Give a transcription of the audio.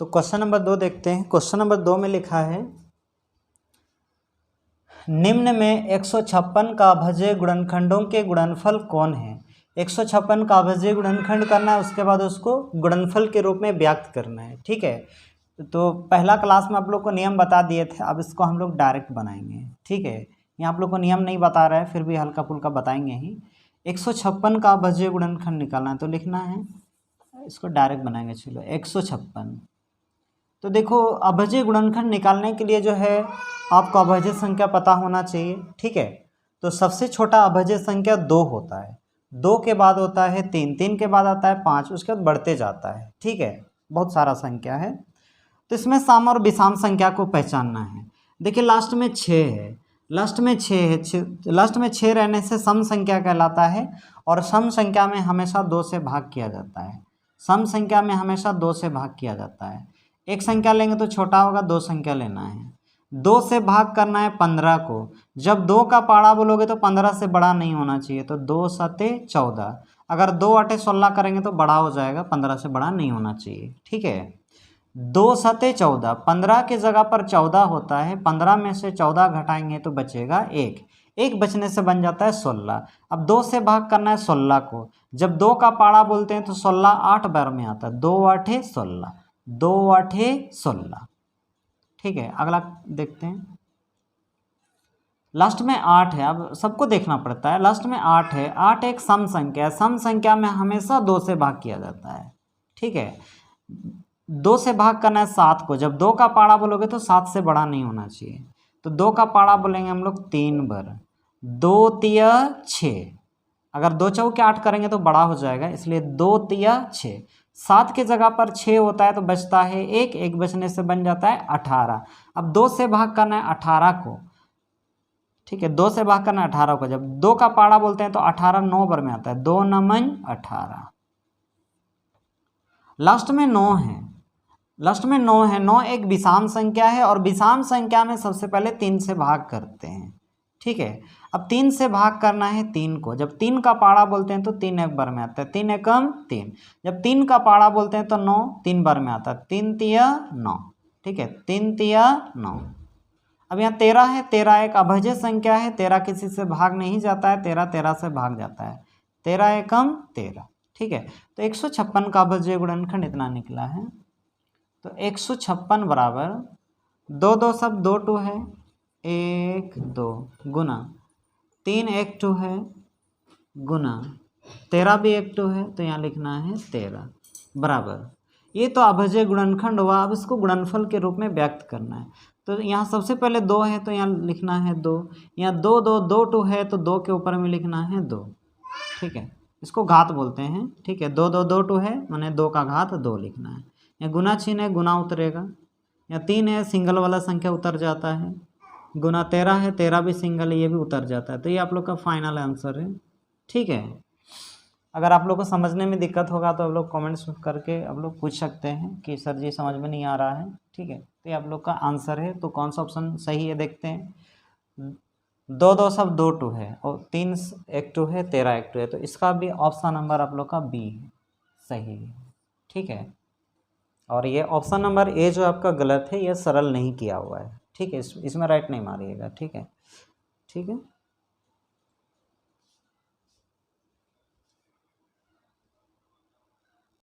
तो question number 2 देखते हैं। क्वेश्चन नंबर 2 में लिखा है निम्न में 156 का अभज्य गुणनखंडों के गुणनफल कौन है। 156 का अभज्य गुणनखंड करना है, उसके बाद उसको गुणनफल के रूप में व्यक्त करना है। ठीक है, तो पहला क्लास में आप लोग को नियम बता दिए थे, अब इसको हम लोग डायरेक्ट बनाएंगे। ठीक है, यहाँ आप लोग को नियम नहीं बता रहा है, फिर भी हल्का फुल्का बताएंगे ही। 156 का अभज्य गुणनखंड निकालना है, तो लिखना है, इसको डायरेक्ट बनाएंगे। चलो 156। तो देखो अभज्य गुणनखंड निकालने के लिए जो है आपको अभज्य संख्या पता होना चाहिए। ठीक है, तो सबसे छोटा अभज्य संख्या 2 होता है, 2 के बाद होता है 3, 3 के बाद आता है 5, उसके बाद बढ़ते जाता है। ठीक है, बहुत सारा संख्या है। तो इसमें सम और विषम संख्या को पहचानना है। देखिए लास्ट में 6 है, लास्ट में 6 रहने से सम संख्या कहलाता है, और सम संख्या में हमेशा 2 से भाग किया जाता है। सम संख्या में हमेशा 2 से भाग किया जाता है। एक संख्या लेंगे तो छोटा होगा, 2 संख्या लेना है, 2 से भाग करना है 15 को। जब 2 का पाड़ा बोलोगे तो 15 से बड़ा नहीं होना चाहिए, तो 2 सते 14। अगर 2 8 16 करेंगे तो बड़ा हो जाएगा, 15 से बड़ा नहीं होना चाहिए। ठीक है, 2 सते 14, 15 की जगह पर 14 होता है, 15 में से 14 घटाएंगे तो बचेगा 1, 1 बचने से बन जाता है 16। अब 2 से भाग करना है 16 को। जब 2 का पाड़ा बोलते हैं तो 16 8 बार में आता है, 2 8 16, 2 8 16। ठीक है, अगला देखते हैं। लास्ट में 8 है, अब सबको देखना पड़ता है। लास्ट में 8 है, 8 एक सम संख्या है, सम संख्या में हमेशा 2 से भाग किया जाता है। ठीक है, 2 से भाग करना है 7 को। जब 2 का पाड़ा बोलोगे तो 7 से बड़ा नहीं होना चाहिए, तो 2 का पाड़ा बोलेंगे हम लोग 3 बार, 2 तिया 6। अगर 2 चौके 8 करेंगे तो बड़ा हो जाएगा, इसलिए 2 तिया 6। 7 की जगह पर 6 होता है तो बचता है 1, 1 बचने से बन जाता है 18। अब 2 से भाग करना है 18 को। ठीक है, 2 से भाग करना है 18 को। जब 2 का पाड़ा बोलते हैं तो 18 9 बार में आता है, 2 9 18। लास्ट में 9 है, लास्ट में 9 है। 9 एक विषम संख्या है, और विषम संख्या में सबसे पहले 3 से भाग करते हैं। ठीक है, अब 3 से भाग करना है 3 को। जब 3 का पाड़ा बोलते हैं तो 3 एक बार में आता है, 3 एकम 3। जब 3 का पाड़ा बोलते हैं तो 9 3 बार में आता है, 3 तिया 9। ठीक है, 3 तिया 9। अब यहाँ 13 है, 13 एक अभज्य संख्या है, 13 किसी से भाग नहीं जाता है, 13 13 से भाग जाता है, 13 एकम 13। ठीक है, तो 156 का अभज्य गुणनखंड इतना निकला है। तो 156 बराबर 2 2 सब 2 2 है, 1 2 गुना 3 1 2 है, गुना 13 भी 1 2 है, तो यहाँ लिखना है 13 बराबर। ये तो अभज्य गुणनखंड हुआ। अब इसको गुणनफल के रूप में व्यक्त करना है। तो यहाँ सबसे पहले 2 है तो यहाँ लिखना है 2, यहाँ 2 2 2 2 है तो 2 के ऊपर में लिखना है 2। ठीक है, इसको घात बोलते हैं। ठीक है, 2 2 2 2 है, माने 2 का घात 2 लिखना है। यहाँ गुना चिन्ह है, गुना उतरेगा। यहाँ 3 है, सिंगल वाला संख्या उतर जाता है। गुना 13 है, 13 भी सिंगल है, ये भी उतर जाता है। तो ये आप लोग का फाइनल आंसर है। ठीक है, अगर आप लोग को समझने में दिक्कत होगा तो आप लोग कमेंट्स करके आप लोग पूछ सकते हैं कि सर जी समझ में नहीं आ रहा है। ठीक है, तो ये आप लोग का आंसर है। तो कौन सा ऑप्शन सही है देखते हैं। 2 2 सब 2 2 है, और 3 1 2 है, 13 1 2 है, तो इसका भी ऑप्शन नंबर आप लोग का बी है, सही है। ठीक है, और ये ऑप्शन नंबर ए जो आपका गलत है, ये सरल नहीं किया हुआ है। ठीक है, इसमें राइट नहीं मारिएगा। ठीक है, ठीक है।